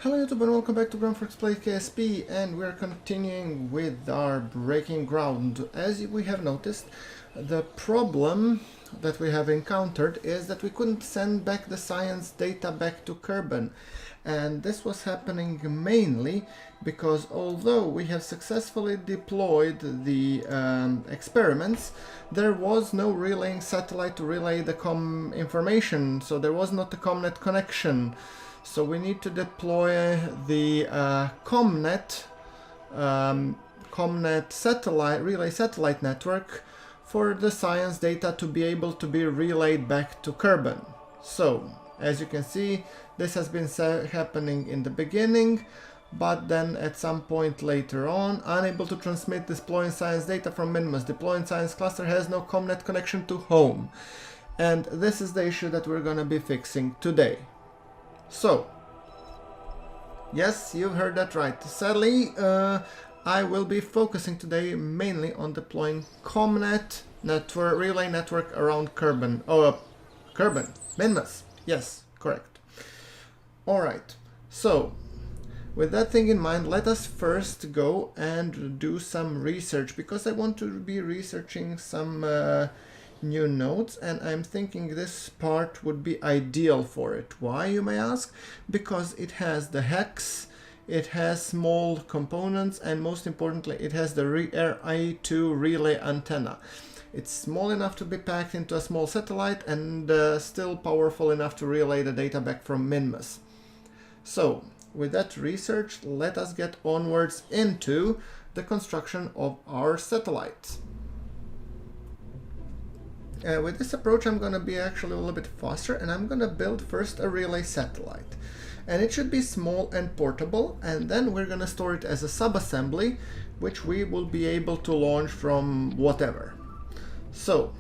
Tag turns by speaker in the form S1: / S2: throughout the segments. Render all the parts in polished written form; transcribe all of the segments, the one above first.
S1: Hello YouTube and welcome back to GrunfWorks Play KSP, and we're continuing with our breaking ground. As we have noticed, the problem that we have encountered is that we couldn't send back the science data back to Kerbal. And this was happening mainly because although we have successfully deployed the experiments, there was no relaying satellite to relay the information, so there was not a CommNet connection. So we need to deploy the CommNet relay satellite network for the science data to be able to be relayed back to Kerbal. So as you can see, this has been happening in the beginning, but then at some point later on, unable to transmit deploying science data from Minmus. Deploying science cluster has no CommNet connection to home. And this is the issue that we're gonna be fixing today. So, yes, you've heard that right. Sadly, I will be focusing today mainly on deploying CommNet network, relay network around Kerbal. Minmus. Yes, correct. Alright, so, with that thing in mind, let us first go and do some research, because I want to be researching some new nodes, and I'm thinking this part would be ideal for it. Why, you may ask? Because it has the hex, it has small components, and most importantly it has the RI2 relay antenna. It's small enough to be packed into a small satellite and still powerful enough to relay the data back from Minmus. So with that research, let us get onwards into the construction of our satellites. With this approach, I'm going to be actually a little bit faster, and I'm going to build first a relay satellite. And it should be small and portable, and then we're going to store it as a sub-assembly, which we will be able to launch from whatever. So,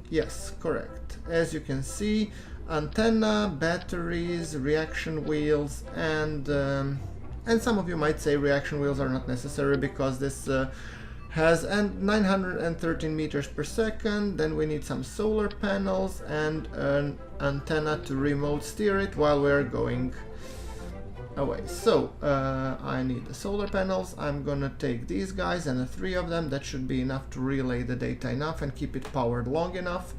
S1: yes, correct. As you can see, antenna, batteries, reaction wheels, and some of you might say reaction wheels are not necessary because this has 913 meters per second. Then we need some solar panels and an antenna to remote steer it while we're going away. So I need the solar panels. I'm gonna take these guys and 3 of them. That should be enough to relay the data enough and keep it powered long enough.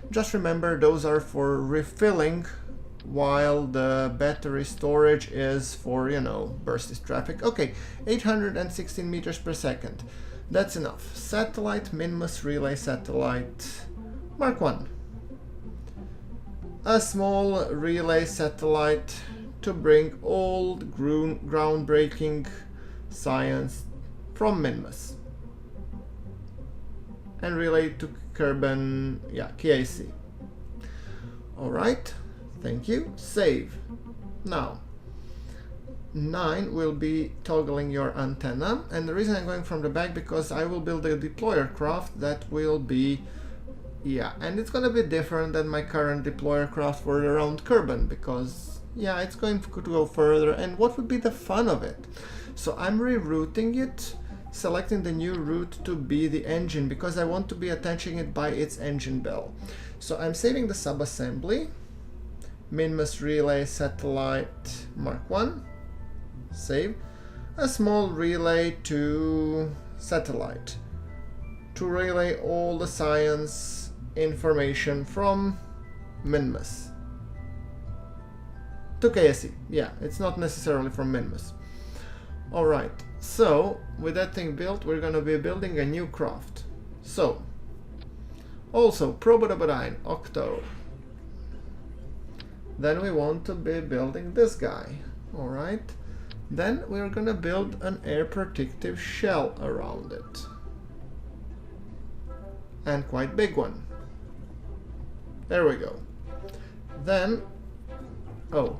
S1: Just remember, those are for refilling, while the battery storage is for, you know, bursty traffic. Okay, 816 meters per second. That's enough. Satellite, Minmus relay satellite, Mark 1. A small relay satellite to bring all the groundbreaking science from Minmus and relay to Kerbal, KAC. Alright, thank you. Save. Now, 9 will be toggling your antenna, and the reason I'm going from the back because I will build a deployer craft that will be, and it's gonna be different than my current deployer craft for around Kerbal, because it's going to go further, and what would be the fun of it? So I'm rerouting it, selecting the new route to be the engine, because I want to be attaching it by its engine bell. So I'm saving the sub-assembly, Minmus relay satellite Mark 1. Save. A small relay to satellite to relay all the science information from Minmus to KSC. It's not necessarily from Minmus. Alright, so with that thing built, we're gonna be building a new craft. So, also Probodabadine Octo. Then we want to be building this guy. Alright. Then we're gonna build an air protective shell around it. And quite big one. There we go. Then, I'm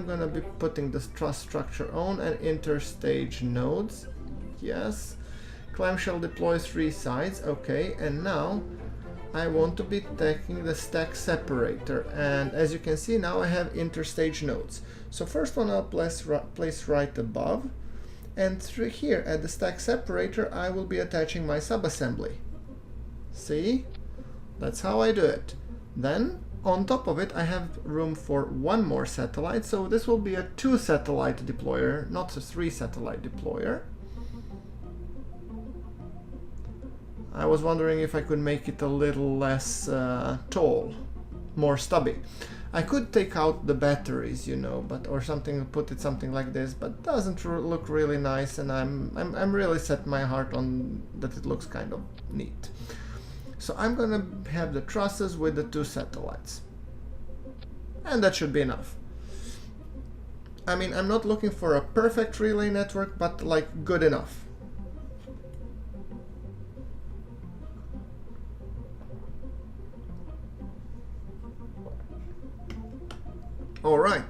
S1: gonna be putting the truss structure on and interstage nodes. Yes. Clamshell deploys 3 sides. Okay, and now I want to be taking the stack separator, and as you can see now I have interstage nodes. So first one I'll place right above, and through here at the stack separator I will be attaching my subassembly. See? That's how I do it. Then on top of it, I have room for one more satellite, so this will be a 2 satellite deployer, not a 3 satellite deployer. I was wondering if I could make it a little less tall, more stubby. I could take out the batteries, you know, but or something, put it something like this, but doesn't look really nice, and I'm really set my heart on that it looks kind of neat. So I'm gonna have the trusses with the 2 satellites, and that should be enough. I mean, I'm not looking for a perfect relay network, but like good enough. Alright,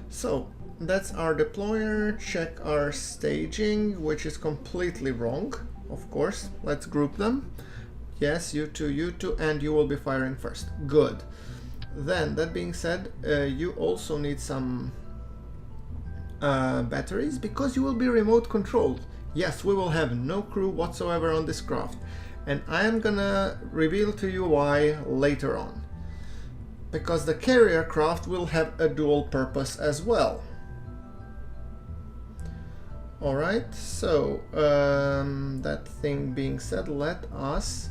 S1: so that's our deployer. Check our staging, which is completely wrong, of course. Let's group them. Yes, you two, and you will be firing first. Good. Then, that being said, you also need some batteries, because you will be remote controlled. Yes, we will have no crew whatsoever on this craft, and I am gonna reveal to you why later on. Because the carrier craft will have a dual purpose as well. Alright, so that thing being said, let us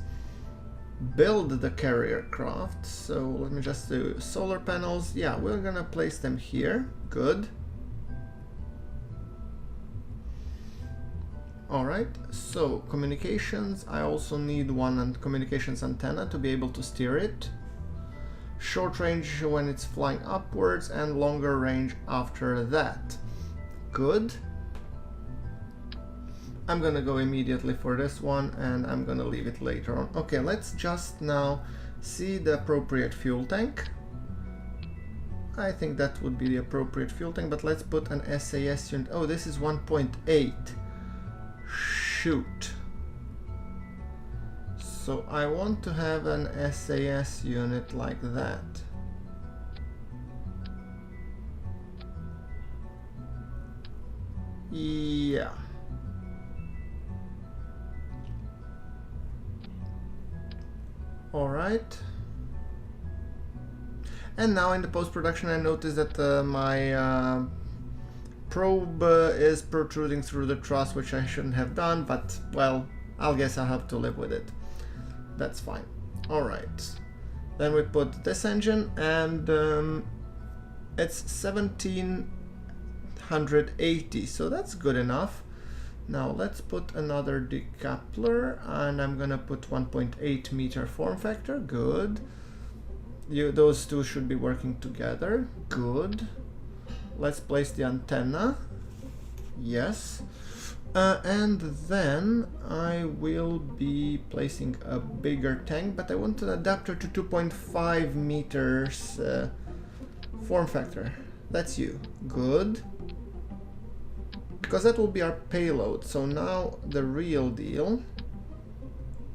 S1: build the carrier craft. So let me just do solar panels. Yeah, we're gonna place them here. Good. Alright, so communications. I also need one communications antenna to be able to steer it. Short range when it's flying upwards, and longer range after that. Good. I'm gonna go immediately for this one, and I'm gonna leave it later on. Okay, let's just now see the appropriate fuel tank. I think that would be the appropriate fuel tank, but let's put an SAS unit. Oh, this is 1.8. Shoot. So I want to have an SAS unit like that. Yeah. All right. And now in the post-production I noticed that my probe is protruding through the truss, which I shouldn't have done, but well, I'll guess I'll have to live with it. That's fine. Alright. Then we put this engine, and it's 1780, so that's good enough. Now let's put another decoupler, and I'm gonna put 1.8 meter form factor. Good. Those two should be working together. Good. Let's place the antenna. Yes. And then I will be placing a bigger tank, but I want an adapter to 2.5 meters form factor. That's you. Good. Because that will be our payload. So now the real deal.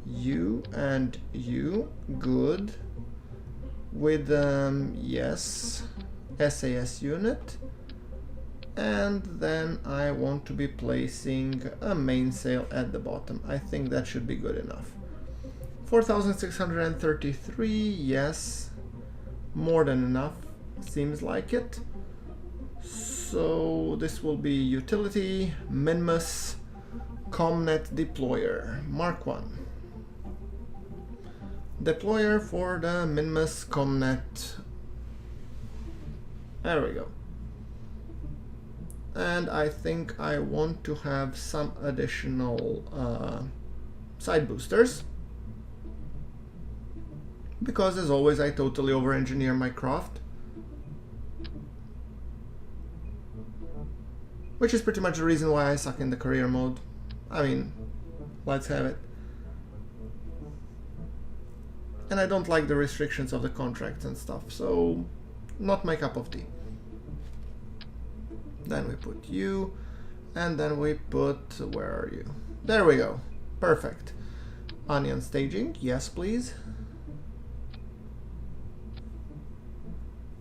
S1: You and you. Good. With, yes, SAS unit. And then I want to be placing a mainsail at the bottom. I think that should be good enough. 4,633, yes. More than enough, seems like it. So this will be utility, Minmus, CommNet deployer, Mark 1. Deployer for the Minmus CommNet. There we go. And I think I want to have some additional side boosters, because as always I totally over-engineer my craft, which is pretty much the reason why I suck in the career mode. I mean, let's have it. And I don't like the restrictions of the contracts and stuff, so not my cup of tea. Then we put you, and then we put, where are you? There we go. Perfect. Onion staging, yes please.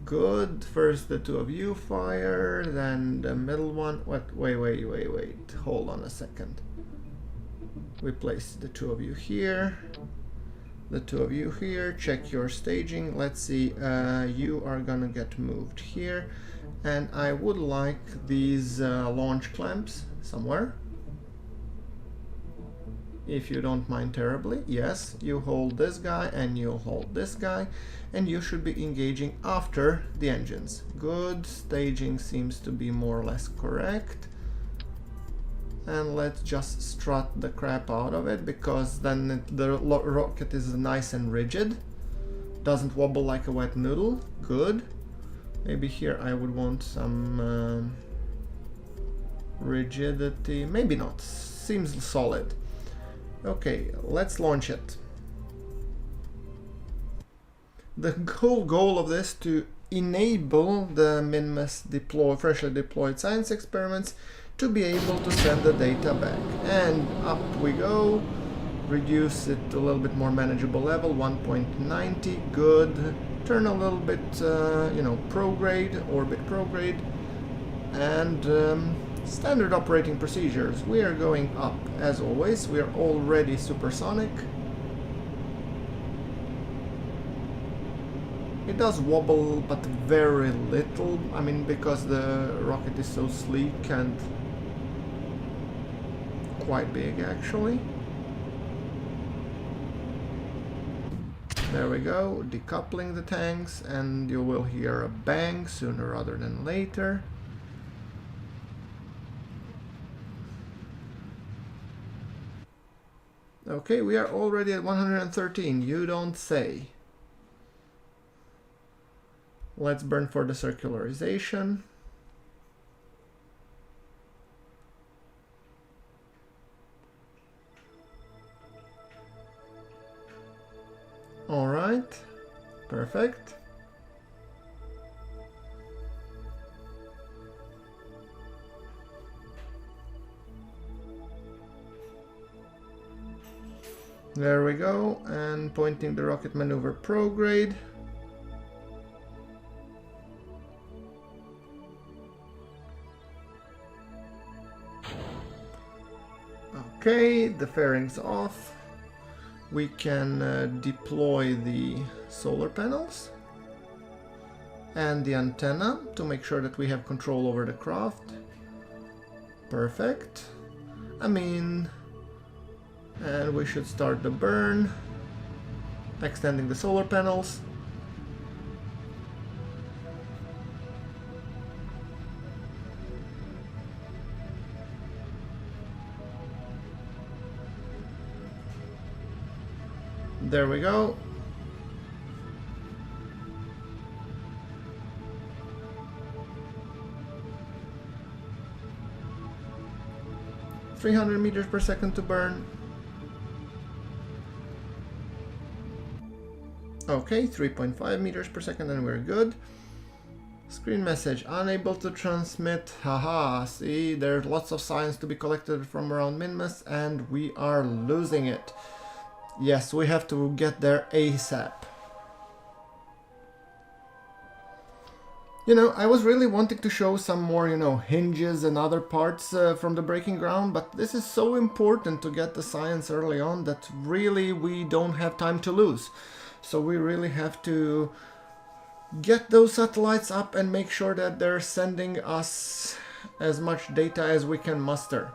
S1: Good. First the two of you fire, then the middle one. What? Wait. Hold on a second. We place the two of you here. the two of you here, check your staging. Let's see, you are gonna get moved here, and I would like these launch clamps somewhere, if you don't mind terribly. Yes, you hold this guy and you'll hold this guy, and you should be engaging after the engines. Good, staging seems to be more or less correct. And let's just strut the crap out of it, because then the rocket is nice and rigid. Doesn't wobble like a wet noodle. Good. Maybe here I would want some rigidity. Maybe not. Seems solid. Okay, let's launch it. The whole goal of this to enable the Minmus freshly deployed science experiments to be able to send the data back. And up we go. Reduce it to a little bit more manageable level, 1.90, good. Turn a little bit, you know, prograde, orbit prograde. And standard operating procedures. We are going up, as always. We are already supersonic. It does wobble, but very little. I mean, because the rocket is so sleek and quite big, actually. There we go, decoupling the tanks, and you will hear a bang sooner rather than later. Okay, we are already at 113, you don't say. Let's burn for the circularization. All right, perfect. There we go, and pointing the rocket maneuver prograde. Okay, the fairing's off. We can deploy the solar panels and the antenna to make sure that we have control over the craft. Perfect. I mean, and we should start the burn, extending the solar panels. There we go. (300 meters per second to burn. Okay, 3.5 meters per second, and we're good. Screen message, unable to transmit. Haha, see, there's lots of science to be collected from around Minmus, and we are losing it. Yes, we have to get there ASAP. You know, I was really wanting to show some more, you know, hinges and other parts from the breaking ground, but this is so important to get the science early on that really we don't have time to lose. So we really have to get those satellites up and make sure that they're sending us as much data as we can muster.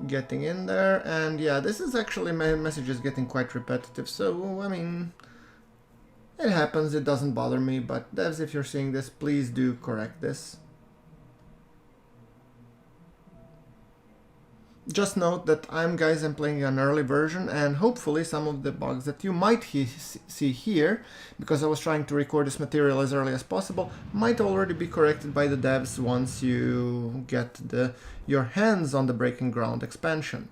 S1: Getting in there, and yeah, this is actually, my message is getting quite repetitive, so I mean, it happens, it doesn't bother me, but devs, if you're seeing this, please do correct this. Just note that I'm playing an early version, and hopefully some of the bugs that you might see here, because I was trying to record this material as early as possible, might already be corrected by the devs once you get your hands on the Breaking Ground expansion.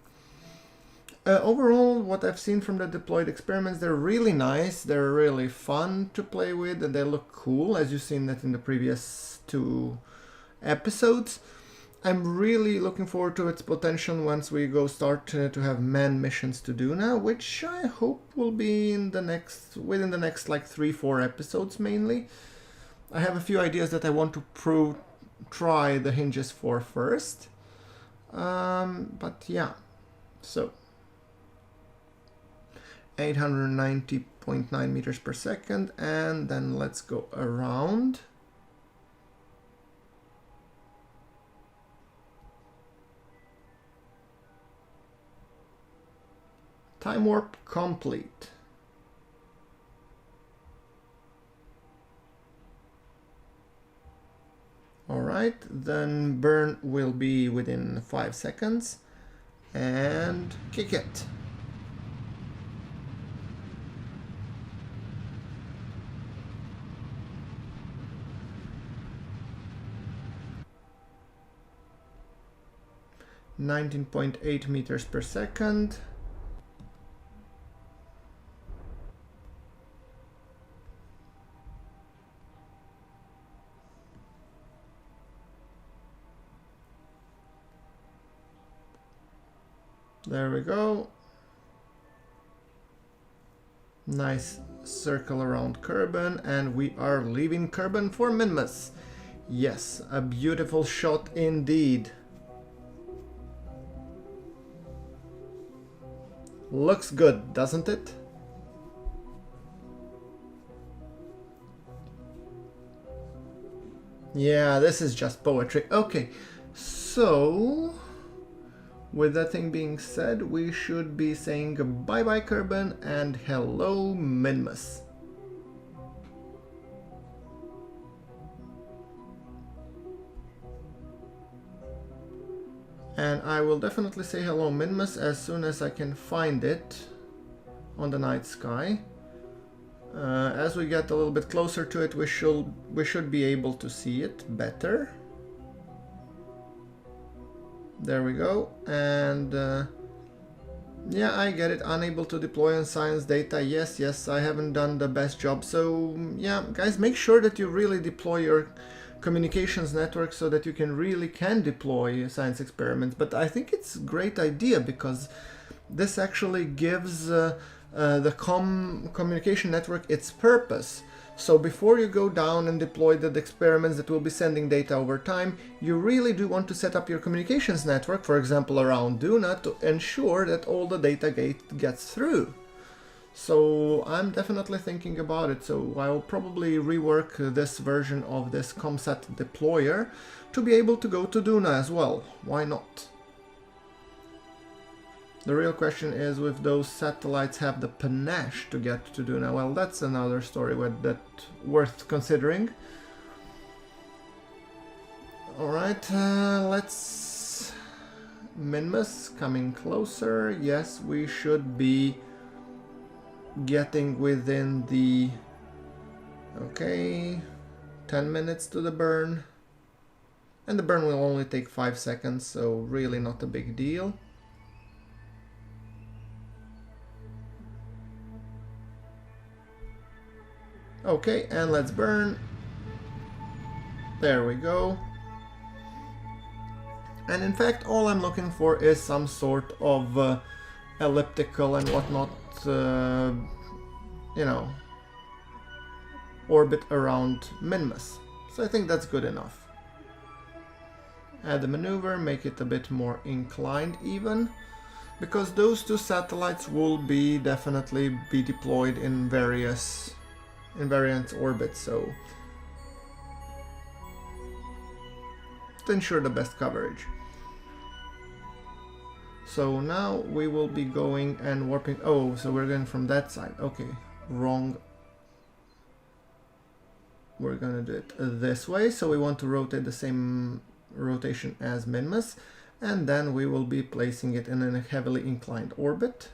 S1: Overall, what I've seen from the deployed experiments, they're really nice, they're really fun to play with, and they look cool, as you've seen that in the previous 2 episodes. I'm really looking forward to its potential once we go start to have manned missions to do now, which I hope will be in the within the next like 3-4 episodes mainly. I have a few ideas that I want to try the hinges for first. But yeah, so 890.9 meters per second, and then let's go around. Time warp complete. Alright, then burn will be within 5 seconds. And kick it. $19.8 meters per second. There we go. Nice circle around Kerbal, and we are leaving Kerbal for Minmus. Yes, a beautiful shot indeed. Looks good, doesn't it? Yeah, this is just poetry. Okay, so with that thing being said, we should be saying bye-bye Kerbal and hello Minmus. And I will definitely say hello Minmus as soon as I can find it on the night sky. As we get a little bit closer to it, we should be able to see it better. There we go, and yeah, I get it. Unable to deploy on science data. Yes, I haven't done the best job. So yeah, guys, make sure that you really deploy your communications network so that you can deploy science experiments. But I think it's a great idea because this actually gives the communication network its purpose. So before you go down and deploy the experiments that will be sending data over time, you really do want to set up your communications network, for example around Duna, to ensure that all the data gets through. So I'm definitely thinking about it, so I'll probably rework this version of this ComSat deployer to be able to go to Duna as well. Why not? The real question is, if those satellites have the panache to get to Duna. Well, that's another story that's worth considering. Alright, let's... Minmus coming closer. Yes, we should be getting within the... Okay, 10 minutes to the burn. And the burn will only take 5 seconds, so really not a big deal. Okay, and let's burn. There we go. And in fact, all I'm looking for is some sort of elliptical and whatnot, you know, orbit around Minmus. So I think that's good enough. Add the maneuver, make it a bit more inclined even, because those two satellites will definitely be deployed in various invariant orbits, so to ensure the best coverage. So now we will be going and warping. Oh, so we're going from that side. Okay, wrong. We're gonna do it this way, so we want to rotate the same rotation as Minmus, and then we will be placing it in a heavily inclined orbit.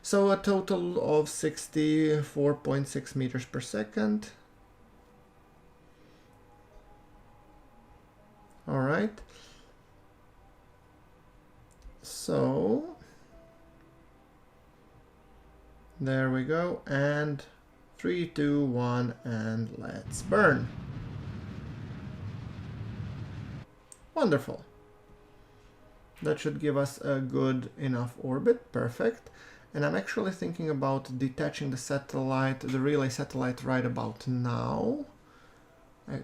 S1: So a total of 64.6 meters per second. All right. So there we go. And 3, 2, 1, and let's burn. Wonderful. That should give us a good enough orbit. Perfect. And I'm actually thinking about detaching the satellite, the relay satellite, right about now.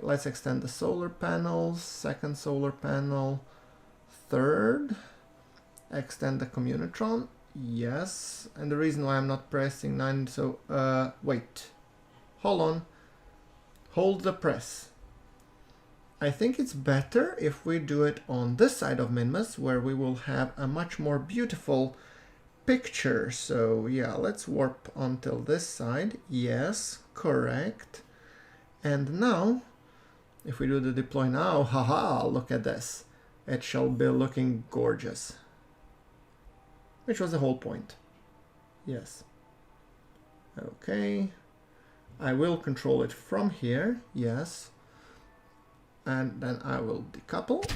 S1: Let's extend the solar panels, second solar panel, third. Extend the communitron. Yes. And the reason why I'm not pressing 9, so, wait. Hold on. Hold the press. I think it's better if we do it on this side of Minmus, where we will have a much more beautiful picture. So yeah, let's warp until this side. Yes, correct. And now, if we do the deploy now, haha, look at this. It shall be looking gorgeous. Which was the whole point. Yes. Okay. I will control it from here. Yes. And then I will decouple.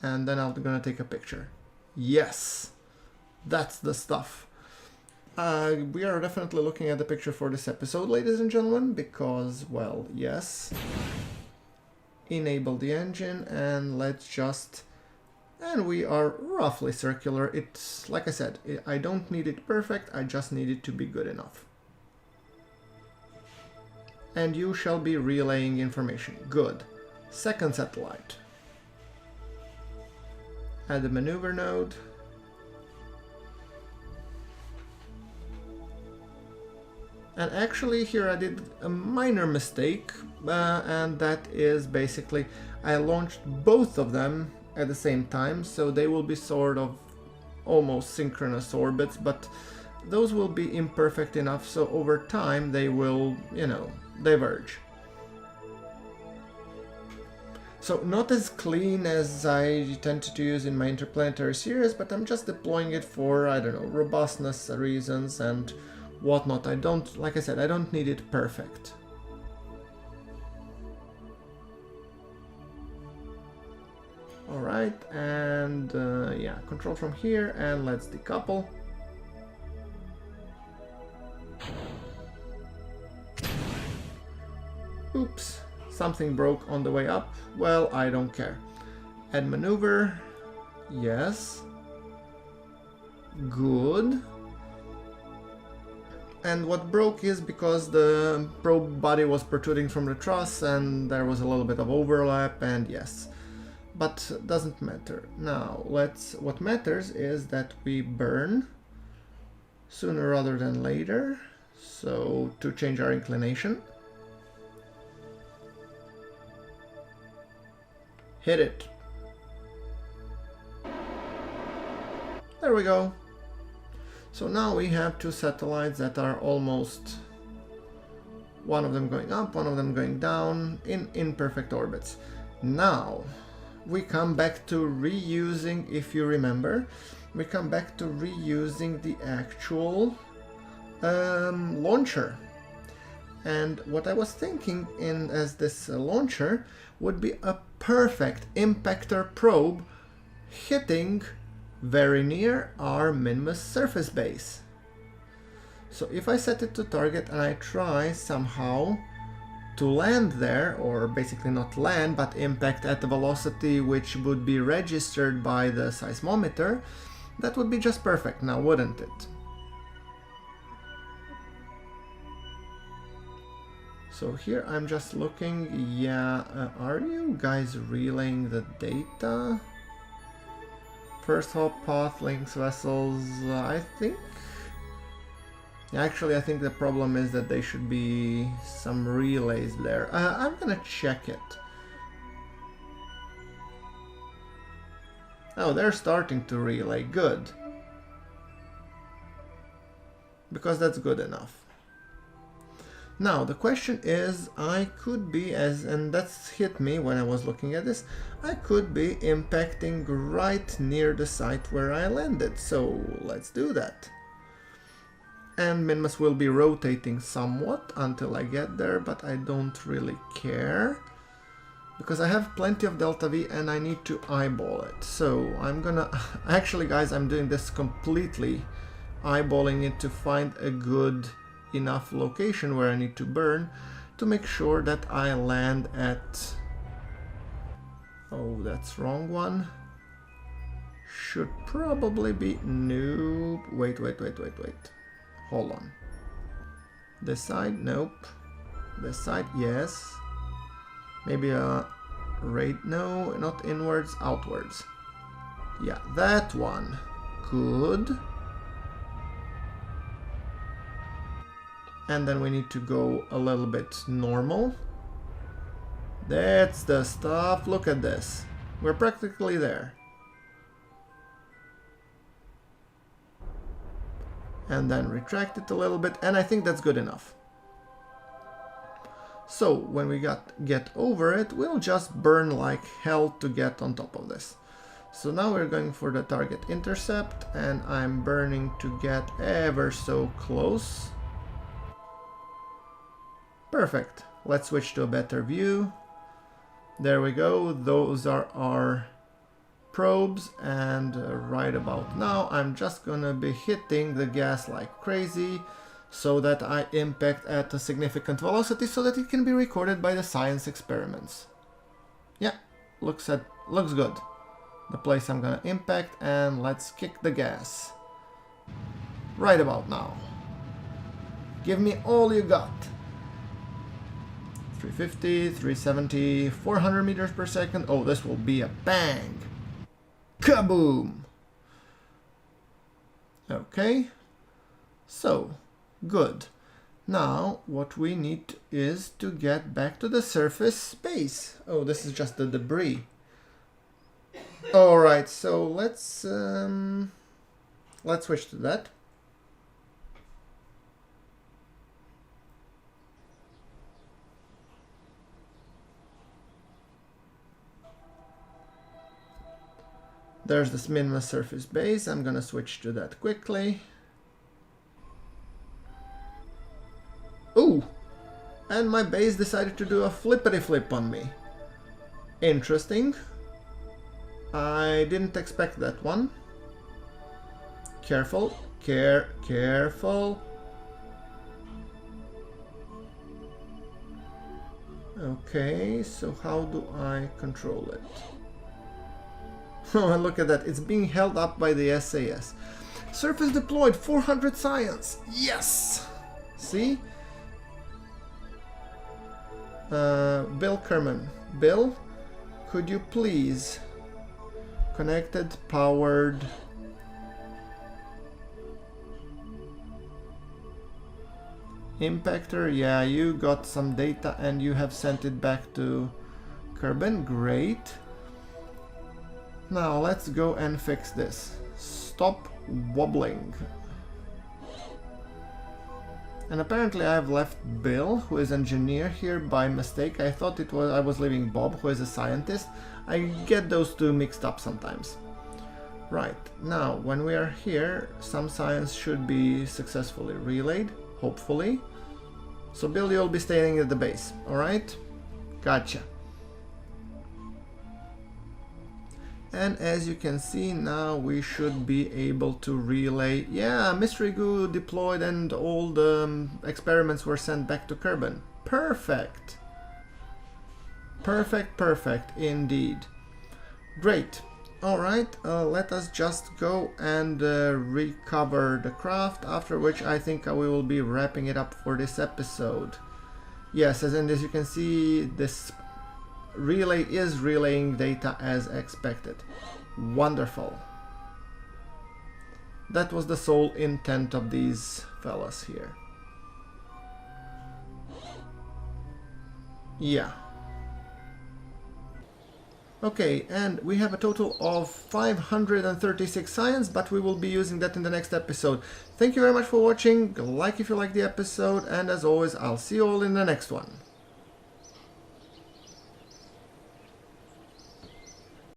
S1: And then I'm gonna take a picture. Yes. That's the stuff. We are definitely looking at the picture for this episode, ladies and gentlemen, because, well, yes. Enable the engine and let's just... And we are roughly circular. It's, like I said, I don't need it perfect, I just need it to be good enough. And you shall be relaying information. Good. Second satellite. Add the maneuver node. And actually here I did a minor mistake, and that is basically I launched both of them at the same time, so they will be sort of almost synchronous orbits, but those will be imperfect enough, so over time they will, you know, diverge. So not as clean as I tend to use in my interplanetary series, but I'm just deploying it for, I don't know, robustness reasons and whatnot. I don't, like I said, I don't need it perfect. Alright, and yeah, control from here, and let's decouple. Oops, something broke on the way up. Well, I don't care. Add maneuver. Yes. Good. And what broke is because the probe body was protruding from the truss and there was a little bit of overlap, and yes. But doesn't matter. Now, what matters is that we burn sooner rather than later. So, to change our inclination. Hit it. There we go. So now we have two satellites that are almost, one of them going up, one of them going down, in imperfect orbits. Now, we come back to reusing, if you remember, we come back to reusing the actual launcher. And what I was thinking in as this launcher would be a perfect impactor probe hitting very near our Minmus surface base. So if I set it to target and I try somehow to land there, or basically not land, but impact at the velocity which would be registered by the seismometer, that would be just perfect now, wouldn't it? So here I'm just looking, yeah, are you guys relaying the data? First hop, path, links, vessels, I think... Actually, I think the problem is that there should be some relays there. I'm gonna check it. Oh, they're starting to relay, good. Because that's good enough. Now, the question is, I could be, and that's hit me when I was looking at this, I could be impacting right near the site where I landed, so let's do that. And Minmus will be rotating somewhat until I get there, but I don't really care. Because I have plenty of delta V and I need to eyeball it. So I'm gonna... Actually, guys, I'm doing this completely eyeballing it to find a good enough location where I need to burn to make sure that I land at... Oh, that's wrong one. Should probably be... Nope. Wait. Hold on. This side? Nope. This side? Yes. Maybe a... No, not inwards, outwards. Yeah, that one. Good. And then we need to go a little bit normal. That's the stuff. Look at this. We're practically there. And then retract it a little bit, and I think that's good enough. So when we get over it, we'll just burn like hell to get on top of this. So now we're going for the target intercept, and I'm burning to get ever so close. Perfect. Let's switch to a better view. There we go. Those are our probes, and right about now I'm just gonna be hitting the gas like crazy so that I impact at a significant velocity so that it can be recorded by the science experiments. Yeah, looks good. The place I'm gonna impact, and let's kick the gas. Right about now. Give me all you got. 350, 370, 400 meters per second. Oh, this will be a bang. Kaboom! Okay. So, good. Now, what we need is to get back to the surface space. Oh, this is just the debris. Alright, so let's switch to that. There's this Minmus surface base. I'm gonna switch to that quickly. Ooh! And my base decided to do a flippity flip on me. Interesting. I didn't expect that one. Careful. Careful. Okay, so how do I control it? Oh, look at that. It's being held up by the SAS. Surface deployed, 400 science. Yes! See? Bill Kerman. Bill, could you please... Connected, powered... Impactor, yeah, you got some data and you have sent it back to Kerbal. Great. Now let's go and fix this. Stop wobbling. And apparently I've left Bill, who is engineer, here by mistake. I thought I was leaving Bob, who is a scientist. I get those two mixed up sometimes. Right, now when we are here, some science should be successfully relayed, hopefully. So Bill, you'll be staying at the base, alright? Gotcha. And as you can see, now we should be able to relay... Yeah, Mystery Goo deployed and all the experiments were sent back to Kerbal. Perfect! Perfect indeed. Great. Alright, let us just go and recover the craft, after which I think we will be wrapping it up for this episode. Yes, as you can see, this relay is relaying data as expected. Wonderful. That was the sole intent of these fellas here. Yeah. Okay, and we have a total of 536 science, but we will be using that in the next episode. Thank you very much for watching, like if you like the episode, and as always, I'll see you all in the next one.